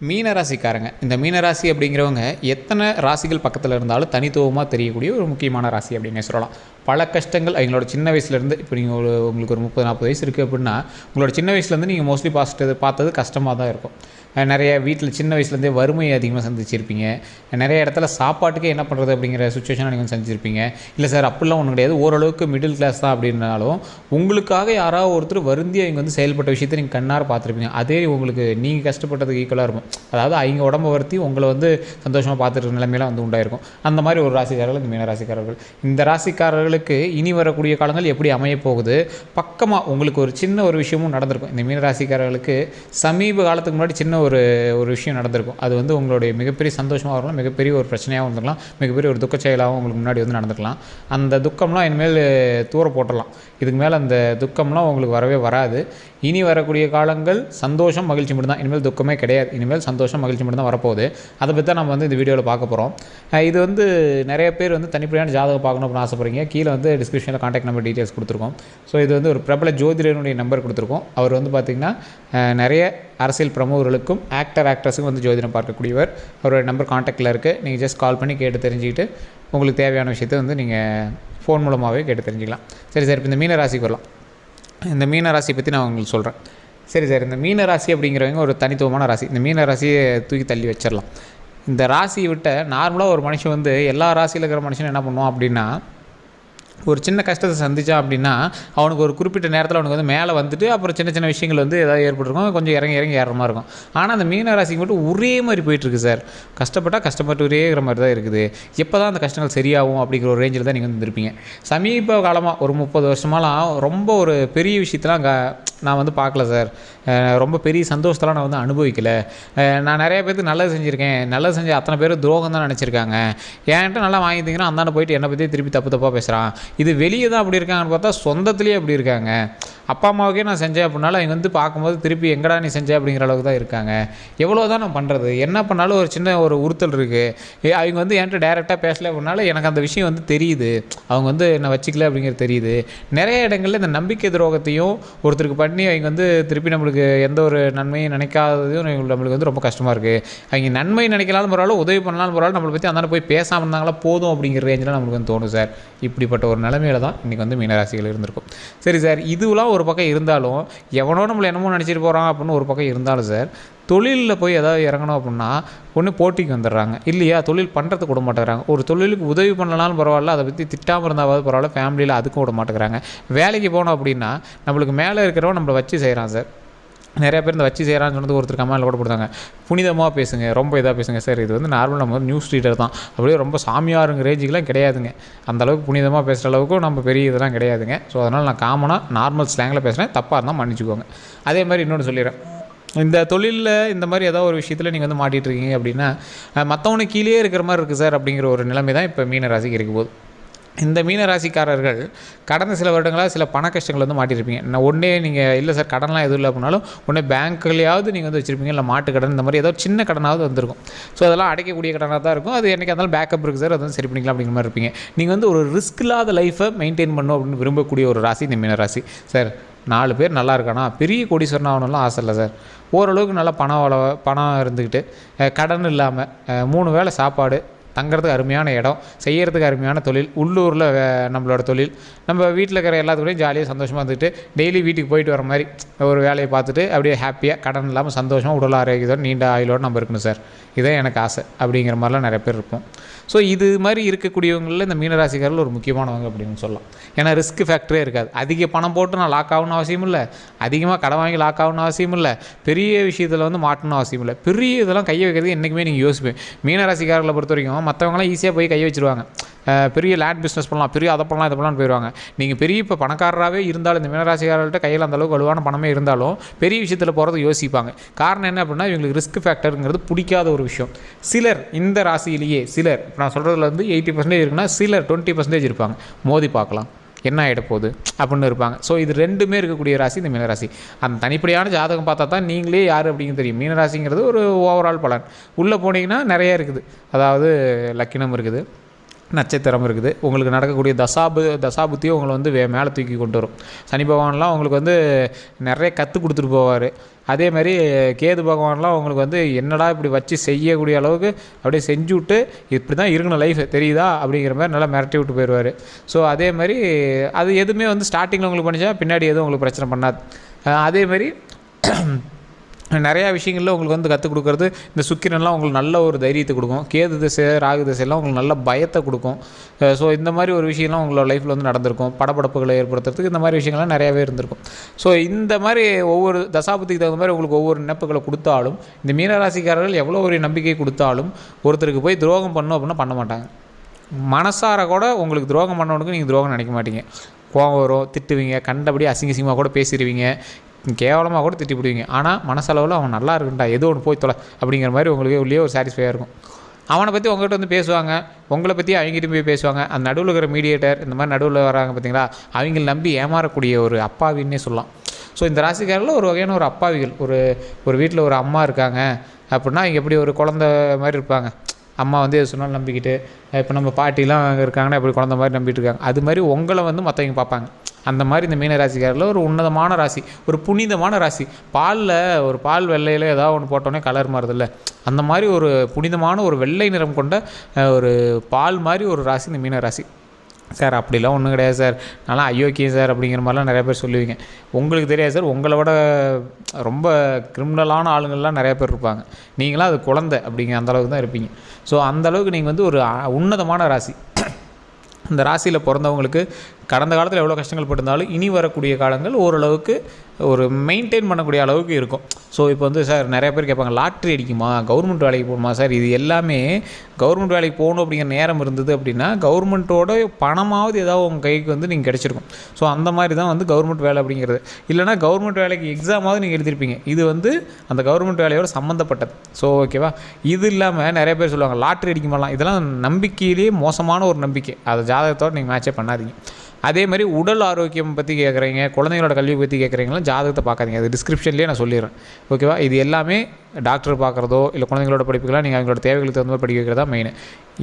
மீன ராசிக்காரங்க, இந்த மீன ராசி அப்படிங்கிறவங்க எத்தனை ராசிகள் பக்கத்தில் இருந்தாலும் தனித்துவமாக தெரியக்கூடிய ஒரு முக்கியமான ராசி அப்படின்னு சொல்லலாம். பல கஷ்டங்கள் அவங்களோட சின்ன வயசுலேருந்து, இப்போ நீங்கள் உங்களுக்கு ஒரு 30-40 வயசு இருக்குது அப்படின்னா, உங்களோட சின்ன வயசுலேருந்து நீங்கள் மோஸ்ட்லி பார்த்தது கஷ்டமாக தான் இருக்கும். நிறைய வீட்டில் சின்ன வயசுலேருந்தே வறுமையை அதிகமாக சந்திச்சிருப்பீங்க. நிறைய இடத்துல சாப்பாட்டுக்கே என்ன பண்ணுறது அப்படிங்கிற சுச்சுவேஷனை நீங்கள் சந்திச்சிருப்பீங்க. இல்லை சார் அப்படிலாம் ஒன்றும் கிடையாது, ஓரளவுக்கு மிடில் கிளாஸ் தான் அப்படின்னாலும் உங்களுக்காக யாராவது ஒருத்தர் வருந்தி அவங்க வந்து செயல்பட்ட விஷயத்தை நீங்கள் கண்ணார பார்த்துருப்பீங்க. அதே உங்களுக்கு நீங்கள் கஷ்டப்பட்டதுக்கு ஈக்குவலாக இருக்கும். அதாவது அவங்க உடம்பை வருத்தி உங்களை வந்து சந்தோஷமாக பார்த்துட்டு நிலைமையெல்லாம் வந்து உண்டாயிருக்கும். அந்த மாதிரி ஒரு ராசிக்காரர்கள் இந்த மீன ராசிக்காரர்கள். இந்த ராசிக்காரர்களுக்கு இனி வரக்கூடிய காலங்கள் எப்படி அமையப் போகுது, பக்கமாக உங்களுக்கு ஒரு சின்ன ஒரு விஷயமும் நடந்திருக்கும். இந்த மீன ராசிக்காரர்களுக்கு சமீப காலத்துக்கு முன்னாடி சின்ன ஒரு விஷயம் நடந்திருக்கும். அது வந்து உங்களுடைய மிகப்பெரிய சந்தோஷமாக இருக்கலாம், மிகப்பெரிய ஒரு பிரச்சனையாகவும் இருந்திருக்கலாம், மிகப்பெரிய ஒரு துக்க செயலாகவும் உங்களுக்கு முன்னாடி வந்து நடந்துக்கலாம். அந்த துக்கம்லாம் இனிமேல் தூர போட்டுடலாம். இதுக்கு மேலே அந்த துக்கம்லாம் உங்களுக்கு வரவே வராது. இனி வரக்கூடிய காலங்கள் சந்தோஷம் மகிழ்ச்சி மட்டும்தான். இனிமேல் துக்கமே கிடையாது. இனிமேல் சந்தோஷம் மகிழ்ச்சி மட்டும்தான் வரப்போகுது. அதை பற்றி தான் நம்ம வந்து இந்த வீடியோவில் பார்க்க போகிறோம். இது வந்து நிறைய பேர் வந்து தனிப்படையான ஜாதகம் பார்க்கணும் அப்படின்னு ஆசைப்படுறீங்க. கீழே வந்து டிஸ்கிரிப்ஷனில் கான்டாக்ட் நம்பர் டீட்டெயில்ஸ் கொடுத்துருக்கோம். ஸோ இது வந்து ஒரு பிரபல ஜோதிடனுடைய நம்பர் கொடுத்துருக்கோம். அவர் வந்து பார்த்திங்கன்னா நிறைய அரசியல் பிரமுகர்களுக்கும் ஆக்டர்ஸுக்கும் வந்து ஜோதிடம் பார்க்கக்கூடியவர். அவரோட நம்பர் கான்டாக்டில் இருக்குது. நீங்கள் ஜஸ்ட் கால் பண்ணி கேட்டு தெரிஞ்சுக்கிட்டு உங்களுக்கு தேவையான விஷயத்தை வந்து நீங்கள் ஃபோன் மூலமாகவே கேட்டு தெரிஞ்சுக்கலாம். சரி சார், இப்போ இந்த மீன ராசிக்கு வரலாம். இந்த மீன ராசியை பற்றி நான் உங்களுக்கு சொல்கிறேன். சரி சார், இந்த மீன ராசி அப்படிங்கிறவங்க ஒரு தனித்துவமான ராசி. இந்த மீன ராசியை தூக்கி தள்ளி வச்சிடலாம். இந்த ராசியை விட்ட நார்மலாக ஒரு மனுஷன் வந்து எல்லா ராசியில் இருக்கிற மனுஷன் என்ன பண்ணுவான் அப்படின்னா, ஒரு சின்ன கஷ்டத்தை சந்தித்தான் அப்படின்னா அவனுக்கு ஒரு குறிப்பிட்ட நேரத்தில் அவனுக்கு வந்து மேலே வந்துட்டு அப்புறம் சின்ன சின்ன விஷயங்கள் வந்து ஏதாவது ஏற்பட்டுருக்கும், கொஞ்சம் இறங்கி ஏறுற மாதிரி இருக்கும். ஆனால் அந்த மீன ராசிக்கு மட்டும் ஒரே மாதிரி போயிட்டுருக்கு சார். கஷ்டப்பட்டால் கஷ்டப்பட்டு இருக்கிற மாதிரி தான் இருக்குது. எப்போ தான் அந்த கஷ்டங்கள் சரியாகும் அப்படிங்கிற ஒரு ரேஞ்சில் தான் நீங்கள் வந்து இருப்பீங்க. சமீப காலமாக ஒரு 30 வருஷமாலாம் ரொம்ப ஒரு பெரிய விஷயத்தெலாம் நான் வந்து பார்க்கல சார். ரொம்ப பெரிய சந்தோஷத்தெல்லாம் நான் வந்து அனுபவிக்கலை. நான் நிறைய பேருக்கு நல்லது செஞ்சுருக்கேன். நல்லது செஞ்ச அத்தனை பேர் துரோகம் தான் நினச்சிருக்காங்க. என்கிட்ட நல்லா வாங்கிட்டீங்கன்னா அந்தாண்ட போயிட்டு என்னை பற்றி திருப்பி தப்பாக பேசுகிறான். இது வெளியே தான் அப்படி இருக்காங்கன்னு பார்த்தா சொந்தத்துலேயே அப்படி இருக்காங்க. அப்பா அம்மாவுக்கே நான் செஞ்சேன் அப்படின்னாலும் அவங்க வந்து பார்க்கும்போது திருப்பி எங்கடா நீ செஞ்சேன் அப்படிங்கிற அளவுக்கு தான் இருக்காங்க. எவ்வளோ தான் நான் பண்ணுறது, என்ன பண்ணாலும் ஒரு சின்ன ஒரு உறுத்தல் இருக்குது. அவங்க வந்து என்கிட்ட டைரெக்டாக பேசலை அப்படின்னாலும் எனக்கு அந்த விஷயம் வந்து தெரியுது. அவங்க வந்து என்னை வச்சுக்கல அப்படிங்கிறது தெரியுது. நிறைய இடங்களில் இந்த நம்பிக்கை துரோகத்தையும் ஒருத்தருக்கு பண்ணி அவங்க வந்து திருப்பி நம்மளுக்கு எந்த ஒரு நன்மையும் நினைக்காததையும் நம்மளுக்கு வந்து ரொம்ப கஷ்டமாக இருக்குது. அவங்க நன்மை நினைக்கலாலும் பரவாயில்ல, உதவி பண்ணலாலும் பரவாயில்ல, நம்மளை பற்றி அந்த போய் பேசாமல் இருந்தாங்களா போதும் அப்படிங்கிற ரேஞ்சில் நம்மளுக்கு வந்து தோணும் சார். இப்படிப்பட்ட ஒரு நிலைமையில தான் இன்றைக்கி வந்து மீனராசிகள் இருந்திருக்கும். சரி சார், இதுவெல்லாம் ஒரு பக்கம் இருந்தாலும் எவனோ நம்மளை என்னமோ நினச்சிட்டு போகிறான் அப்படின்னு ஒரு பக்கம் இருந்தாலும் சார், தொழிலில் போய் ஏதாவது இறங்கணும் அப்படின்னா ஒன்று போட்டிக்கு வந்துடுறாங்க, இல்லையா தொழில் பண்ணுறதுக்கு விட மாட்டேங்கிறாங்க. ஒரு தொழிலுக்கு உதவி பண்ணலாலும் பரவாயில்ல, அதை பற்றி திட்டாமல் இருந்தாவது பரவாயில்ல, ஃபேமிலியில் அதுக்கும் விட மாட்டேங்கிறாங்க. வேலைக்கு போனோம் அப்படின்னா நம்மளுக்கு மேலே இருக்கிறவன் நம்மளை வச்சு செய்கிறான் சார். நிறைய பேர் இந்த வச்சு செய்கிறான்னு சொன்னது ஒருத்தர் கமெண்ட்டில் கூட கொடுத்தாங்க, புனிதமாக பேசுங்க, ரொம்ப இதாக பேசுங்க. சார் இது வந்து நார்மல் நம்ம வந்து நியூஸ் ரீடர் தான், அப்படியே ரொம்ப சாமியாருங்க ரேஞ்சுக்கெலாம் கிடையாதுங்க. அந்தளவுக்கு புனிதமாக பேசுகிற அளவுக்கும் நம்ம பெரிய இதெல்லாம் கிடையாதுங்க. ஸோ அதனால் நான் காமனாக நார்மல் ஸ்லாங்கில் பேசுகிறேன், தப்பாக இருந்தால் மன்னிச்சுக்கோங்க. அதே மாதிரி இன்னொன்று சொல்லிடுறேன், இந்த தொழிலில் இந்த மாதிரி ஏதாவது ஒரு விஷயத்தில் நீங்கள் வந்து மாட்டிகிட்ருக்கீங்க அப்படின்னா மற்றவனுக்கு கீழே இருக்கிற மாதிரி இருக்குது சார் அப்படிங்கிற ஒரு நிலைமை தான் இப்போ மீன ராசிக்கு இருக்கும் போது. இந்த மீன ராசிக்காரர்கள் கடந்த சில வருடங்களாக சில பண கஷ்டங்கள் வந்து மாட்டியிருப்பீங்க. நான் ஒன்றே நீங்கள் இல்லை சார் கடன்லாம் எதுவும் இல்லை அப்படின்னாலும் ஒன்றே பேங்க்லையாவது நீங்கள் வந்து வச்சுருப்பீங்க, இல்லை மாட்டு கடன் இந்த மாதிரி ஏதாவது சின்ன கடனாவது வந்திருக்கும். ஸோ அதெல்லாம் அடைக்கக்கூடிய கடனாக தான் இருக்கும். அது என்றைக்கு இருந்தாலும் பேக்கப் இருக்குது சார், அது வந்து சரி பண்ணிக்கலாம் அப்படிங்கிற மாதிரி இருப்பீங்க. நீங்கள் வந்து ஒரு ரிஸ்க் இல்லாத லைஃப்பை மெயின்டைன் பண்ணணும் அப்படின்னு விரும்பக்கூடிய ஒரு ராசி இந்த மீன ராசி. சார் 4 பேர் நல்லா இருக்கானா, பெரிய கோடீஸ்வரன் ஆகணும்லாம் ஆசை இல்லை சார். ஓரளவுக்கு நல்லா பணம் இருந்துக்கிட்டு கடன் இல்லாமல் 3 வேளை சாப்பாடு, தங்கிறதுக்கு அருமையான இடம், செய்கிறதுக்கு அருமையான தொழில், உள்ளூரில் நம்மளோட தொழில், நம்ம வீட்டில் இருக்கிற எல்லாத்துக்கூடையும் ஜாலியாக சந்தோஷமாக இருந்துட்டு டெய்லி வீட்டுக்கு போயிட்டு வர மாதிரி ஒரு வேலையை பார்த்துட்டு அப்படியே ஹாப்பியாக கடன் இல்லாமல் சந்தோஷமாக உடல் ஆரோக்கியத்தோடு நீண்ட ஆயுளோடு நம்ம இருக்கணும் சார். இதே எனக்கு ஆசை அப்படிங்கிற மாதிரிலாம் நிறைய பேர் இருப்போம். ஸோ இது மாதிரி இருக்கக்கூடியவங்களில் இந்த மீனராசிக்காரர்கள் ஒரு முக்கியமானவங்க அப்படின்னு சொல்லலாம். ஏன்னா ரிஸ்க் ஃபேக்டரே இருக்காது. அதிக பணம் போட்டு நான் லாக் ஆகணும்னு அவசியம் இல்லை, அதிகமாக கடன் வாங்கி லாக் ஆகணும்னு அவசியம் இல்லை, பெரிய விஷயத்தில் வந்து மாட்டணும்னு அவசியம் இல்லை. பெரிய இதெல்லாம் கையை வைக்கிறது என்றைக்குமே நீங்கள் யோசிப்பேன். மீனராசிக்காரர்களை பொறுத்த வரைக்கும் மற்றவங்களாம் ஈஸியாக போய் கையை வச்சுருவாங்க. பெரிய லேண்ட் பிஸ்னஸ் பண்ணலாம், பெரிய அதை பண்ணலாம் இதை பண்ணலான்னு போயிடுவாங்க. நீங்கள் பெரிய இப்போ பணக்காரராகவே இருந்தாலும் இந்த மீனராசிக்காரர்கள்ட்ட கையில் அந்தளவுக்கு வலுவான பணமே இருந்தாலும் பெரிய விஷயத்தில் போகிறது யோசிப்பாங்க. காரணம் என்ன அப்படின்னா இவங்களுக்கு ரிஸ்க் ஃபேக்டருங்கிறது பிடிக்காத ஒரு விஷயம். சிலர் இந்த ராசியிலேயே சிலர், இப்போ நான் சொல்கிறதுல வந்து 80% இருக்குன்னா சிலர் 20% இருப்பாங்க, மோதி பார்க்கலாம் என்ன ஆகிடப்போகுது அப்படின்னு இருப்பாங்க. ஸோ இது ரெண்டுமே இருக்கக்கூடிய ராசி இந்த மீனராசி. அந்த தனிப்படையான ஜாதகம் பார்த்தா தான் நீங்களே யார் அப்படிங்கிறது தெரியும். மீனராசிங்கிறது ஒரு ஓவரால் பலன். உள்ளே போனீங்கன்னா நிறைய இருக்குது, அதாவது லக்கினம் இருக்குது, நட்சத்திரம் இருக்குது. உங்களுக்கு நடக்கக்கூடிய தசாபுத்தியும் உங்களை வந்து மேலே தூக்கி கொண்டு வரும். சனி பகவான்லாம் உங்களுக்கு வந்து நிறைய கற்றுக் கொடுத்துட்டு போவார். அதேமாதிரி கேது பகவான்லாம் உங்களுக்கு வந்து என்னடா இப்படி வச்சு செய்யக்கூடிய அளவுக்கு அப்படியே செஞ்சு விட்டு இப்படி தான் இருக்கணும் லைஃப் தெரியுதா அப்படிங்கிற மாதிரி நல்லா மிரட்டி விட்டு போயிடுவார். ஸோ அதேமாதிரி அது எதுவுமே வந்து ஸ்டார்டிங்கில் உங்களுக்கு பண்ணிச்சா பின்னாடி எதுவும் உங்களுக்கு பிரச்சனை பண்ணாது. அதேமாதிரி நிறையா விஷயங்களில் உங்களுக்கு வந்து கற்றுக் கொடுக்குறது இந்த சுக்கிரன்லாம் உங்களுக்கு நல்ல ஒரு தைரியத்தை கொடுக்கும். கேது திசை ராகு திசையெல்லாம் உங்களுக்கு நல்ல பயத்தை கொடுக்கும். ஸோ இந்த மாதிரி ஒரு விஷயம்லாம் உங்களோட லைஃப்பில் வந்து நடந்திருக்கும். படபடப்புகளை ஏற்படுத்துறதுக்கு இந்த மாதிரி விஷயங்கள்லாம் நிறையாவே இருந்திருக்கும். ஸோ இந்த மாதிரி ஒவ்வொரு தசாபுத்திக்கு தகுந்த மாதிரி உங்களுக்கு ஒவ்வொரு நினைப்புகளை கொடுத்தாலும் இந்த மீனராசிக்காரர்கள் எவ்வளோ ஒரு நம்பிக்கை கொடுத்தாலும் ஒருத்தருக்கு போய் துரோகம் பண்ணணும் அப்படின்னா பண்ண மாட்டாங்க. மனசார கூட உங்களுக்கு துரோகம் பண்ணவனுக்கு நீங்கள் துரோகம் நினைக்க மாட்டீங்க. கோவம் வரும், திட்டுவீங்க, கண்டபடி அசிங்கமாக கூட பேசிடுவீங்க, கேவலமாக கூட திட்டிவிடுவீங்க. ஆனால் மனசளவில் அவன் நல்லா இருக்குண்டா ஏதோ ஒன்று போய் தொலை அப்படிங்கிற மாதிரி உங்களுக்கு உள்ளே ஒரு சாட்டிஸ்ஃபையாக இருக்கும். அவனை பற்றி உங்கள்கிட்ட வந்து பேசுவாங்க, உங்களை பற்றி அவங்ககிட்ட போய் பேசுவாங்க. அந்த நடுவில் இருக்கிற மீடியேட்டர் இந்த மாதிரி நடுவில் வராங்க பார்த்தீங்களா, அவங்கள நம்பி ஏமாறக்கூடிய ஒரு அப்பாவின்னே சொல்லலாம். ஸோ இந்த ராசிக்காரில் ஒரு வகையான ஒரு அப்பாவிகள். ஒரு வீட்டில் ஒரு அம்மா இருக்காங்க அப்படின்னா அவங்க எப்படி ஒரு குழந்த மாதிரி இருப்பாங்க. அம்மா வந்து எது சொன்னாலும் நம்பிக்கிட்டு, இப்போ நம்ம பாட்டிலாம் அங்கே இருக்காங்கன்னா எப்படி குழந்த மாதிரி நம்பிட்டு இருக்காங்க. அது மாதிரி உங்களை வந்து மற்றவங்க பார்ப்பாங்க. அந்த மாதிரி இந்த மீன ராசிக்காரில் ஒரு உன்னதமான ராசி, ஒரு புனிதமான ராசி. ஒரு பால் வெள்ளையில் ஏதாவது ஒன்று போட்டோன்னே கலர் மாறுதில்ல, அந்த மாதிரி ஒரு புனிதமான ஒரு வெள்ளை நிறம் கொண்ட ஒரு பால் மாதிரி ஒரு ராசி இந்த மீன ராசி. சார் அப்படிலாம் ஒன்றும் கிடையாது சார், நல்லா அயோக்கியம் சார் அப்படிங்கிற மாதிரிலாம் நிறைய பேர் சொல்லுவீங்க. உங்களுக்கு தெரியாது சார், உங்களை விட ரொம்ப கிரிமினலான ஆளுங்கள்லாம் நிறைய பேர் இருப்பாங்க. நீங்களாம் அது குழந்தை அப்படிங்கிற அந்தளவுக்கு தான் இருப்பீங்க. ஸோ அந்தளவுக்கு நீங்கள் வந்து ஒரு உன்னதமான ராசி. இந்த ராசியில் பிறந்தவங்களுக்கு கடந்த காலத்தில் எவ்வளோ கஷ்டங்கள் பட்டிருந்தாலும் இனி வரக்கூடிய காலங்கள் ஓரளவுக்கு ஒரு மெயின்டைன் பண்ணக்கூடிய அளவுக்கு இருக்கும். ஸோ இப்போ வந்து சார் நிறைய பேர் கேட்பாங்க, லாட்ரி அடிக்குமா, கவர்மெண்ட் வேலைக்கு போகணுமா சார்? இது எல்லாமே கவர்மெண்ட் வேலைக்கு போகணும் அப்படிங்கிற நேரம் இருந்தது அப்படின்னா கவர்மெண்ட்டோட பணமாவது ஏதாவது உங்கள் கைக்கு வந்து நீங்கள் கிடச்சிருக்கும். ஸோ அந்த மாதிரி தான் வந்து கவர்மெண்ட் வேலை அப்படிங்கிறது. இல்லைனா கவர்மெண்ட் வேலைக்கு எக்ஸாமாவது நீங்கள் எழுதிருப்பீங்க. இது வந்து அந்த கவர்மெண்ட் வேலையோட சம்மந்தப்பட்டது. ஸோ ஓகேவா? இது இல்லாமல் நிறைய பேர் சொல்லுவாங்க லாட்ரி அடிக்குமாலாம். இதெல்லாம் நம்பிக்கையிலேயே மோசமான ஒரு நம்பிக்கை. அதை ஜாதகத்தோடு நீங்கள் மேட்சே பண்ணாதீங்க. அதே மாதிரி உடல் ஆரோக்கியம் பற்றி கேட்குறீங்க, குழந்தைங்களோட கல்வி பற்றி கேட்குறீங்களா, ஜாதகத்தை பார்க்காதீங்க. அது டிஸ்கிரிப்ஷன்லேயே நான் சொல்லிடுறேன். ஓகேவா? இது எல்லாமே டாக்டர் பார்க்குறதோ இல்லை குழந்தைங்களோட படிப்புக்கெல்லாம் நீங்கள் அவங்களோட தேவைகளுக்கு தகுந்த மாதிரி படிக்க வைக்கிறதா மெயின்.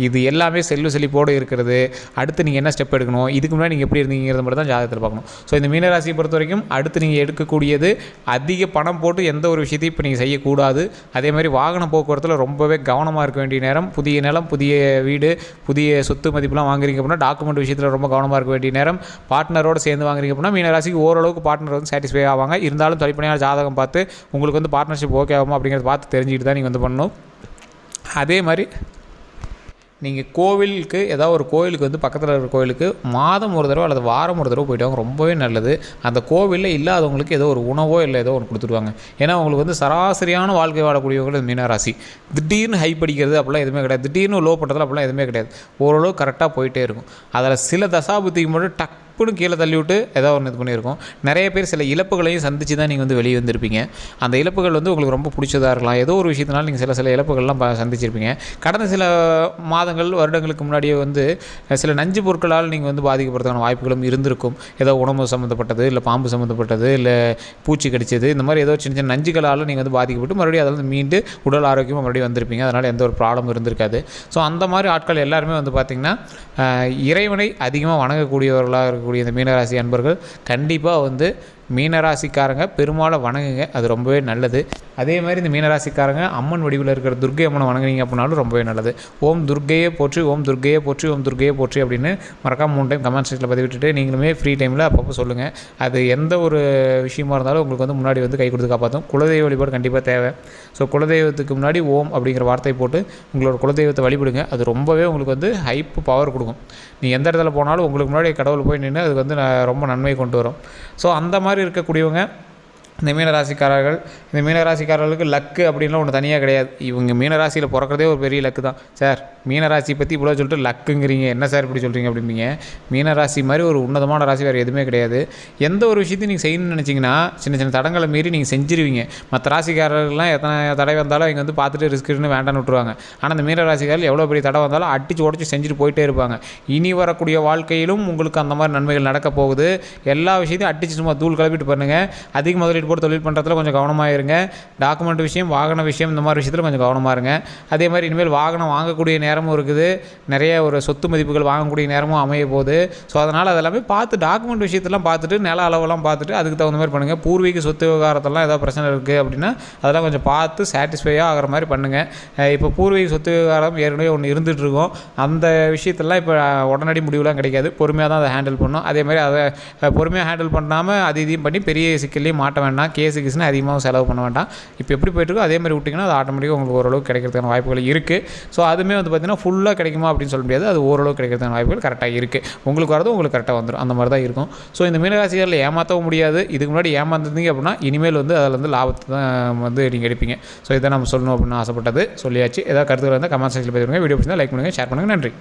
இது எல்லாமே செழிப்போடு இருக்கிறது. அடுத்து நீங்கள் என்ன ஸ்டெப் எடுக்கணும், இதுக்கு முன்னாடி நீங்கள் எப்படி இருந்தீங்கிறது மட்டும் தான் ஜாதகத்தில் பார்க்கணும். ஸோ இந்த மீனராசியை பொறுத்த வரைக்கும் அடுத்து நீங்கள் எடுக்கக்கூடியது அதிக பணம் போட்டு எந்த ஒரு விஷயத்தையும் இப்போ நீங்கள் செய்யக்கூடாது. அதே மாதிரி வாகன போக்குவரத்தில் ரொம்பவே கவனமாக இருக்க வேண்டிய நேரம். புதிய நிலம், புதிய வீடு, புதிய சொத்து மதிப்புலாம் வாங்குறீங்க அப்படின்னா டாக்குமெண்ட் விஷயத்தில் ரொம்ப கவனமாக இருக்க வேண்டிய நேரம். பார்ட்னரோடு சேர்ந்து வாங்குறீங்க அப்படின்னா மீனராசிக்கு ஓரளவுக்கு பார்ட்னர் வந்து சாட்டிஸ்ஃபை ஆவாங்க. இருந்தாலும் தனிப்படையான ஜாதகம் பார்த்து உங்களுக்கு வந்து பார்ட்னர்ஷிப் ஓகே ஆகுமா அப்படிங்கிறத பார்த்து தெரிஞ்சுக்கிட்டு தான் நீங்கள் வந்து பண்ணணும். அதே மாதிரி நீங்கள் கோவிலுக்கு ஏதாவது ஒரு கோவிலுக்கு வந்து பக்கத்தில் இருக்கிற கோவிலுக்கு மாதம் ஒரு தடவை அல்லது வாரம் ஒரு தடவை போய்ட்டு வாங்க, ரொம்பவே நல்லது. அந்த கோவிலில் இல்லாதவங்களுக்கு ஏதோ ஒரு உணவோ இல்லை ஏதோ ஒன்று கொடுத்துருவாங்க. ஏன்னா அவங்களுக்கு வந்து சராசரியான வாழ்க்கை வாழக்கூடியவங்க மீனராசி. திடீர்னு ஹை படிக்கிறது அப்படிலாம் எதுவுமே கிடையாது. திடீர்னு லோ பண்ணுறது அப்படிலாம் எதுவுமே கிடையாது. ஓரளவு கரெக்டாக போயிட்டே இருக்கும். அதில் சில தசாபுத்திக்கு மட்டும் டக்குன்னு கீழே தள்ளி விட்டு ஏதாவது ஒன்று இது பண்ணியிருக்கோம். நிறைய பேர் சில இழப்புகளையும் சந்தித்து தான் நீங்கள் வந்து வெளியே வந்திருப்பீங்க. அந்த இழப்புகள் வந்து உங்களுக்கு ரொம்ப பிடிச்சதாக இருக்கலாம். ஏதோ ஒரு விஷயத்தினால நீங்கள் சில இழப்புகள்லாம் சந்திச்சிருப்பீங்க. கடந்த சில வருடங்களுக்கு முன்னாடியே வந்து சில நஞ்சு பொருட்களால் நீங்கள் வந்து பாதிக்கப்படுறதுக்கான வாய்ப்புகளும் இருந்திருக்கும். ஏதோ உணவு சம்மந்தப்பட்டது, இல்லை பாம்பு சம்மந்தப்பட்டது, இல்லை பூச்சி கடிச்சது, இந்த மாதிரி ஏதோ சின்ன சின்ன நஞ்சுகளால் நீங்கள் வந்து பாதிக்கப்பட்டு மறுபடியும் அதில் மீண்டு உடல் ஆரோக்கியமாக மறுபடியும் வந்திருப்பீங்க. அதனால் எந்த ஒரு ப்ராப்ளம் இருந்திருக்காது. ஸோ அந்த மாதிரி ஆட்கள் எல்லாருமே வந்து பார்த்திங்கன்னா இறைவனை அதிகமாக வணங்கக்கூடியவர்களாக இருக்கக்கூடிய இந்த மீனராசி அன்பர்கள் கண்டிப்பாக வந்து மீனராசிக்காரங்க பெரும்பாலும் வணங்குங்க. அது ரொம்பவே நல்லது. அதே மாதிரி இந்த மீனராசிக்காரங்க அம்மன் வடிவில் இருக்கிற துர்க்கை அம்மனை வணங்குனீங்க அப்படின்னாலும் ரொம்பவே நல்லது. ஓம் துர்க்கையே போற்றி, ஓம் துர்க்கையே போற்றி, ஓம் துர்க்கையே போற்றி அப்படின்னு மறக்காம 3 டைம் கமெண்ட் செக்ஷனில் பதிவிட்டுட்டு நீங்களுமே ஃப்ரீ டைமில் அப்பப்போ சொல்லுங்கள். அது எந்த ஒரு விஷயமா இருந்தாலும் உங்களுக்கு வந்து முன்னாடி வந்து கை கொடுத்து காப்பாற்றும். குலதெய்வ வழிபாடு கண்டிப்பாக தேவை. ஸோ குலதெய்வத்துக்கு முன்னாடி ஓம் அப்படிங்கிற வார்த்தை போட்டு உங்களோட குலதெய்வத்தை வழிபடுங்க. அது ரொம்பவே உங்களுக்கு வந்து ஹைப்பு பவர் கொடுக்கும். நீங்கள் எந்த இடத்துல போனாலும் உங்களுக்கு முன்னாடி கடவுள் போய் நின்று அதுக்கு வந்து ரொம்ப நன்மை கொண்டு வரும். ஸோ அந்த மாதிரி இருக்கக்கூடியவங்க இந்த மீனராசிக்காரர்களுக்கு லக்கு அப்படின்லாம் ஒன்று தனியாக கிடையாது. இவங்க மீனராசியில் பிறக்கிறதே ஒரு பெரிய லக்கு தான். சார் மீனராசி பற்றி இவ்வளோ சொல்லிட்டு லக்குங்கிறீங்க, என்ன சார் இப்படி சொல்கிறீங்க அப்படிம்பீங்க. மீனராசி மாதிரி ஒரு உன்னதமான ராசி வேறு எதுவுமே கிடையாது. எந்த ஒரு விஷயத்தையும் நீங்கள் செய்யணும்னு நினச்சிங்கன்னா சின்ன சின்ன தடங்களை மீறி நீங்கள் செஞ்சிருவீங்க. மற்ற ராசிக்காரர்கள்லாம் எத்தனை தடை வந்தாலும் அவங்க வந்து பார்த்துட்டு ரிஸ்க்குன்னு வேண்டான்னு விட்டுருவாங்க. ஆனால் இந்த மீனராசிக்காரர்கள் எவ்வளோ பெரிய தடை வந்தாலும் அடித்து உடச்சி செஞ்சுட்டு போயிட்டே இருப்பாங்க. இனி வரக்கூடிய வாழ்க்கையிலும் உங்களுக்கு அந்த மாதிரி நன்மைகள் நடக்க போகுது. எல்லா விஷயத்தையும் அடித்து சும்மா தூள் கிளப்பிட்டு பண்ணுங்கள். அதிக முதலீடு போட்டு தொழில் பண்ணுறதுல கொஞ்சம் கவனமாக இருங்க. டாக்குமெண்ட் விஷயம், வாகன விஷயம், இந்த மாதிரி விஷயத்தில் கொஞ்சம் கவனமாக இருங்க. அதே மாதிரி இனிமேல் வாகனம் வாங்கக்கூடிய நேரமும் இருக்குது, நிறைய ஒரு சொத்து மதிப்புகள் வாங்கக்கூடிய நேரமும் அமைய போகுது. ஸோ அதனால் அதெல்லாமே பார்த்து டாக்குமெண்ட் விஷயத்தெல்லாம் பார்த்துட்டு, நில அளவெல்லாம் பார்த்துட்டு அதுக்கு தகுந்த மாதிரி பண்ணுங்கள். பூர்வீக சொத்து விவகாரத்தெல்லாம் ஏதாவது பிரச்சனை இருக்குது அப்படின்னா அதெல்லாம் கொஞ்சம் பார்த்து சாட்டிஸ்ஃபையாக ஆகிற மாதிரி பண்ணுங்கள். இப்போ பூர்வீக சொத்து விவகாரம் ஏற்கனவே ஒன்று இருந்துகிட்ருக்கோம். அந்த விஷயத்தெல்லாம் இப்போ உடனடி முடிவுலாம் கிடைக்காது. பொறுமையாக தான் அதை ஹேண்டில் பண்ணணும். அதே மாதிரி அதை பொறுமையாக ஹேண்டில் பண்ணாமல் அது இதையும் பண்ணி பெரிய சிக்கல்லையும் மாட்ட வேண்டாம். கேஸுக்குன்னு அதிகமாக செலவு பண்ண வேண்டாம். இப்போ எப்படி போய்ட்டுருக்கோ அதே மாதிரி விட்டிங்கன்னா அது ஆட்டோமேட்டிக்காக உங்களுக்கு ஓரளவுக்கு கிடைக்கிறதுக்கான வாய்ப்புகள் இருக்குது. ஸோ அதுவுமே வந்து பார்த்திங்கன்னா ஃபுல்லாக கிடைக்குமா அப்படின்னு சொல்ல முடியாது. அது ஓரளவுக்கு கிடைக்கிறதுக்கான வாய்ப்புகள் கரெக்டாக இருக்குது. உங்களுக்கு வரது உங்களுக்கு கரெக்டாக வந்துடும். அந்த மாதிரி தான் இருக்கும். ஸோ இந்த மீனராசிகளில் ஏமாற்றவும் முடியாது. இதுக்கு முன்னாடி ஏமாந்துருந்தீங்க அப்படின்னா இனிமேல் வந்து அதில் வந்து லாபத்தை தான் வந்து நீங்கள் எடுப்பீங்க. ஸோ இதை நம்ம சொல்லணும் அப்படின்னு ஆசைப்பட்டது சொல்லியாச்சு. ஏதாவது கருத்துக்கள் இருந்தால் கமெண்ட் செக்ஷனில் பதிவிடுங்க. வீடியோ பிடிச்சிருந்தா லைக் பண்ணுங்கள், ஷேர் பண்ணுங்கள். நன்றி.